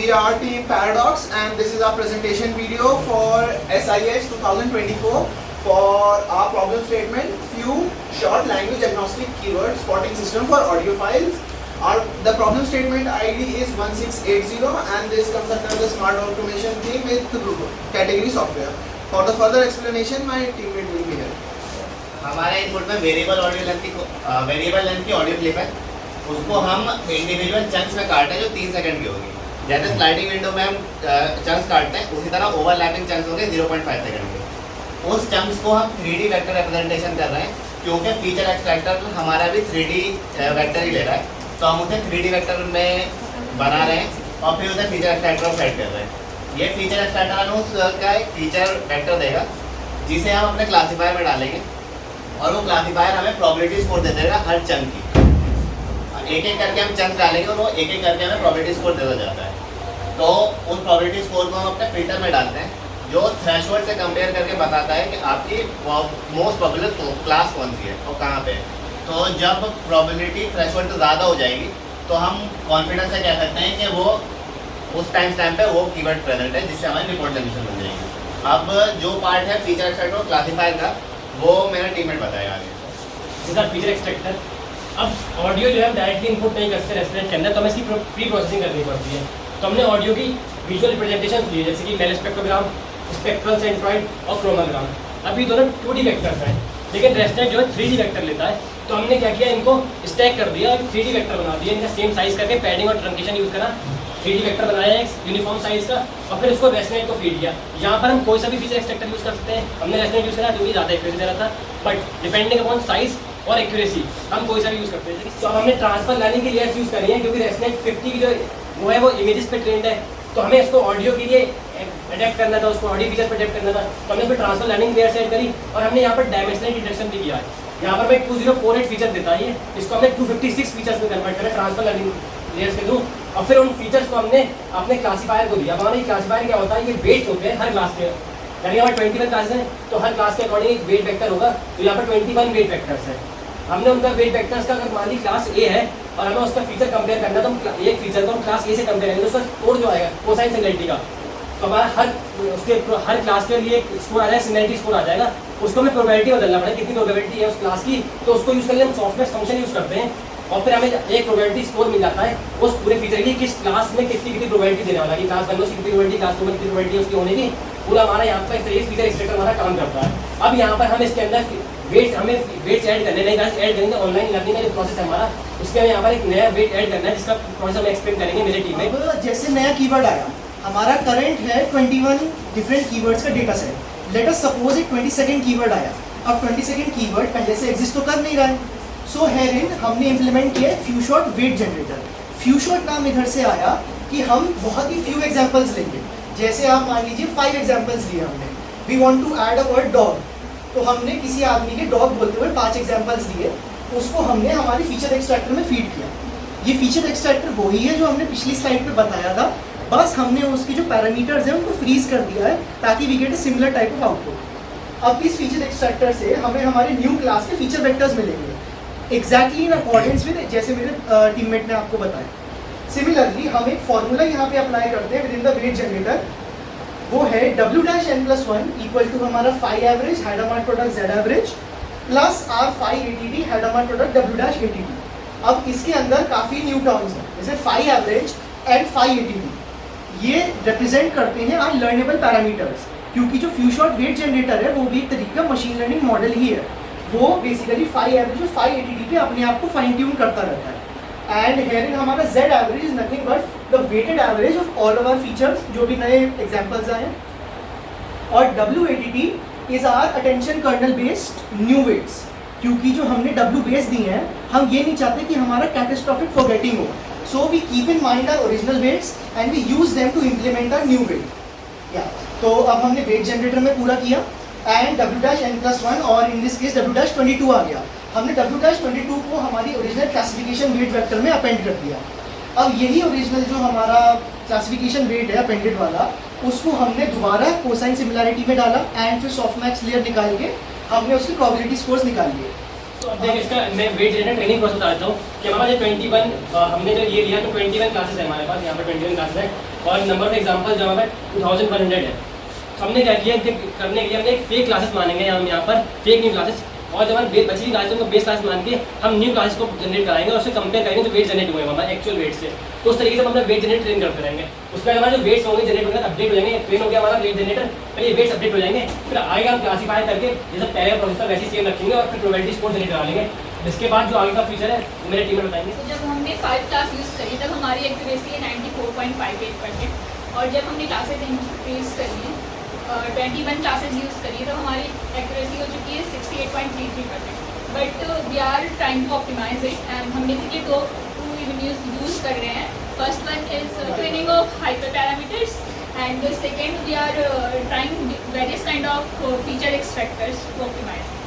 We are Team Paradox and this is our presentation video for SIH 2024 for our problem statement, few short language agnostic keyword spotting system for audiophiles. The problem statement ID is 1680 and this comes under the smart automation theme with category software. For the further explanation, my teammate will be here. हमारे input में variable length की audio clip है, उसको हम individual chunks में काटते हैं जो 3 सेकंड की होगी। जैसे स्लाइडिंग विंडो में हम चंक्स काटते हैं, उसी तरह ओवरलैपिंग चंक्स होंगे 0.5 सेकंड के। उस चंक्स को हम 3D वेक्टर रिप्रेजेंटेशन कर रहे हैं, क्योंकि फीचर एक्सट्रैक्टर हमारा भी 3D वेक्टर ही ले रहा है, तो हम उसे 3D वेक्टर में बना रहे हैं और फिर उसे फीचर एक्सट्रैक्टर में सेट कर रहे हैं। ये फीचर एक्सट्रैक्टर हमें उसका एक फीचर वेक्टर देगा, जिसे हम अपने क्लासीफायर में डालेंगे और वो क्लासीफायर हमें प्रोबेबिलिटी स्कोर दे देगा हर चंक की। एक एक करके हम चंक डालेंगे और वो एक एक करके हमें प्रोबेबिलिटी स्कोर देता जाता है। तो उस प्रोबेबिलिटी स्कोर को हम अपने फिल्टर में डालते हैं, जो थ्रेशोल्ड से कंपेयर करके बताता है कि आपकी मोस्ट पॉपुलर क्लास कौन सी है और कहाँ पे है। तो जब प्रोबेबिलिटी थ्रेशोल्ड से ज़्यादा हो जाएगी तो हम कॉन्फिडेंस से कह सकते हैं कि वो उस टाइम पे वो कीवर्ड प्रेजेंट है, जिससे हमारी रिपोर्ट जनरेशन बन जाएगी। अब जो पार्ट है फीचर एक्सट्रैक्टर क्लासीफायर का, वो मेरा टीममेट बताएगा आगे। जिसका फीचर एक्सट्रैक्टर, अब ऑडियो जो है डायरेक्टली इनपुट नहीं करते रेस्टोरेंट के अंदर, तो हमें इसकी प्री प्रोसेसिंग करनी पड़ती है। तो हमने ऑडियो की विजुअल रिप्रेजेंटेशन ली है, जैसे कि मेल स्पेक्ट्रोग्राम, स्पेक्ट्रल सेंट्रॉइड और क्रोमोग्राम। अब ये दोनों 2D वेक्टर्स हैं, लेकिन रेस्टोरेंट जो है 3D वेक्टर लेता है। तो हमने क्या किया, इनको स्टैक कर दिया और 3D वेक्टर बना दिया। इनका सेम साइज करके पैडिंग और ट्रंकेशन यूज़ करा, 3D वेक्टर बनाया एक यूनिफॉर्म साइज का, और फिर उसको रेस्टोरेंट को फीड किया। यहाँ पर हम कोई सा भी फीचर एक्सट्रैक्टर यूज़ कर सकते हैं। हमने रेस्टोरेंट यूज़ करा क्योंकि ज़्यादा एक्यूरेसी दे रहा था, बट डिपेंडिंग अपॉन साइज और एक्यूरेसी हम कोई सा भी यूज़ करते हैं। तो हमने ट्रांसफर लर्निंग की लेयर्स यूज़ करी है, क्योंकि रेस्टोरेंट 50 की जो वो है वो इमेजेस पे ट्रेंड है, तो हमें इसको ऑडियो के लिए अडेप्ट करना था, उसको ऑडियो फीचर्स पे अडेप्ट करना था। तो हमने इसमें ट्रांसफर लर्निंग लेयर सेट करी और हमने यहाँ पर डायमेंशनल डिटेक्शन भी किया है। यहाँ पर मैं 2048 फीचर देता है, इसको हमने 256 फीचर्स में कन्वर्ट करा ट्रांसफर लर्निंग लेयर्स के थ्रू, और फिर उन फीचर्स को हमने अपने क्लासीफायर को दिया। हमारे क्लासीफायर क्या होता है, ये वेट्स होते हैं हर क्लास के, यानी हमारे 21 क्लास हैं, तो हर क्लास के अकॉर्डिंग एक वेट वेक्टर होगा। तो यहाँ पर 21 वेट वेक्टर्स है। हमने उनका वेट वेक्टर्स का, अगर मान ली क्लास ए है और हमें उसका फीचर कंपेयर करना है, तो हम एक फीचर को हम क्लास ए से कंपेयर करेंगे, तो उसका स्कोर जो आएगा कोसाइन सिमिलरिटी का, तो हमारा हर क्लास के लिए स्कोर आ जाएगा, सिमिलरिटी स्कोर आ जाएगा। उसको हमें प्रोबेबिलिटी बदलना पड़ेगा, कितनी प्रोबेबिलिटी है उस क्लास की, तो उसको यूज़ करके हम सॉफ्टवेयर फंक्शन यूज़ करते हैं और फिर हमें एक प्रोबेबिलिटी स्कोर मिल जाता है उस पूरे फीचर के लिए, किस क्लास में कितनी प्रोबेबिलिटी देने वाला है, क्लास 1 में उसकी कितनी प्रोबेबिलिटी, क्लास 2 में कितनी प्रोबेबिलिटी उसकी होने की। पूरा हमारा यहाँ पर एक फीचर एक्सट्रैक्टर हमारा काम करता है। अब यहाँ पर हम इसके अंदर हमें वेट्स ऐड करने नहीं, ऐड करेंगे ऑनलाइन लर्निंग का जो प्रोसेस है हमारा, उसके हमें यहाँ पर एक नया वेट ऐड करना है, जिसका प्रोसेस हम एक्सप्लेन करेंगे मेरे टीम में। जैसे नया कीवर्ड आया, हमारा करंट है 21 डिफरेंट कीवर्ड्स का data set. Let us suppose एक 22nd कीवर्ड आया। अब 22nd कीवर्ड पहले से एग्जिस्ट तो कर नहीं रहा है, सो हेयरिन हमने इम्प्लीमेंट किया फ्यूशॉट वेट जनरेटर। फ्यूशॉट नाम इधर से आया कि हम बहुत ही फ्यू एग्जांपल्स लेंगे। जैसे आप मान लीजिए 5 एग्जांपल्स लिए हमने, we want to add a word dog, तो हमने किसी आदमी के डॉग बोलते हुए 5 एग्जांपल्स लिए, उसको हमने हमारी फीचर एक्सट्रैक्टर में फीड किया। ये फीचर एक्सट्रैक्टर वही है जो हमने पिछली स्लाइड पे बताया था, बस हमने उसकी जो पैरामीटर्स हैं उनको फ्रीज कर दिया है ताकि we get a similar type of output. अब इस फीचर एक्सट्रैक्टर से हमें हमारे न्यू क्लास के फीचर वेक्टर्स मिलेंगे एग्जैक्टली इन अकॉर्डेंस विद जैसे मेरे टीममेट ने आपको बताया। सिमिलरली हम एक फॉर्मूला यहाँ पे अप्लाई करते हैं within the weight generator, वो है W'(n+1) इक्वल टू हमारा phi average Hadamard product Z average plus R phi ATD Hadamard product W'(ATD). अब इसके अंदर काफ़ी न्यू टर्म्स हैं, जैसे phi average and phi ATD, ये रिप्रेजेंट करते हैं आर लर्नेबल पैरामीटर्स, क्योंकि जो फ्यूशॉट वेट जनरेटर है वो भी एक तरीके का मशीन लर्निंग मॉडल ही है। वो बेसिकली phi एवरेज और phi ATD पे अपने आप को फाइन ट्यून करता रहता है। एंड हेयरिन हमारा Z average is nothing but the weighted average of all our features, जो भी नए एग्जांपल्स आए हैं। और WATD is our attention kernel based new weights, क्योंकि जो हमने W बेस दिए हैं, हम ये नहीं चाहते कि हमारा कैटास्ट्रोफिक फॉरगेटिंग हो, so we keep in mind our original weights and we use them to implement our new weight. या तो अब हमने वेट जनरेटर में पूरा किया एंड W'(n+1) और इन दिस केस W'22 आ गया। हमने W'22 को हमारी ओरिजिनल क्लासिफिकेशन वेट वेक्टर में अपेंड कर दिया। अब यही ओरिजिनल जो हमारा क्लासिफिकेशन वेट है अपेंडेड वाला, उसको हमने दोबारा कोसाइन सिमिलरिटी में डाला एंड फिर सॉफ्टमैक्स लेयर निकाल के हमने उसकी प्रोबेबिलिटी स्कोर्स निकाल लिए। तो अब देखिए इसका मैं वेट जनरेटर ट्रेनिंग प्रोसेस बता देता हूँ कि हमारा जो 21 हमने जो ये लिया, तो 21 क्लासेस है हमारे पास, यहाँ पर 21 क्लासेस है। और नंबर ऑफ एग्जाम्पल जो हमारे 2100 है। तो हमने क्या किया, करने के लिए हमने एक फेक क्लासेस मानेंगे हम यहाँ पर, फेक न्यू क्लासेस, और जब हमारे बची हुई क्लासेस को बेस क्लास मान के हम न्यू क्लासेस को जनरेट कराएंगे और उससे कंपेयर करेंगे जो वेट जनरेट हुए हैं हमारे एक्चुअल वेट से। तो उस तरीके से हम अपना वेट जनरेट ट्रेन करते रहेंगे। उसके बाद हमारे जो वेट्स होंगे जनरेट होंगे अपडेट हो जाएंगे, ट्रेन हो गया हमारा वेट जनरेटर, फिर ये वेट्स अपडेट हो जाएंगे, फिर आगे हम क्लासीफाई करके जैसे पहले प्रोसेसर वैसे सेम रखेंगे और फिर प्रोबेबिलिटी स्कोर जनरेट करा लेंगे। इसके बाद जो आगे का फीचर है वो मेरे टीम में बताएंगे। तो जब हमने 5 क्लास यूज़ करी तब हमारी एक्यूरेसी है 94.58%, और जब हमने क्लासेस इंक्रीज करी है 21 क्लासेस यूज़ करी तब हमारी एक्यूरेसी हो चुकी है 68.33%। But we are trying to optimize it, and हम बेसिकली टू एवेन्यूज यूज़ कर रहे हैं। First one is training of hyper parameters, and second we are trying various kind of feature extractors to optimise.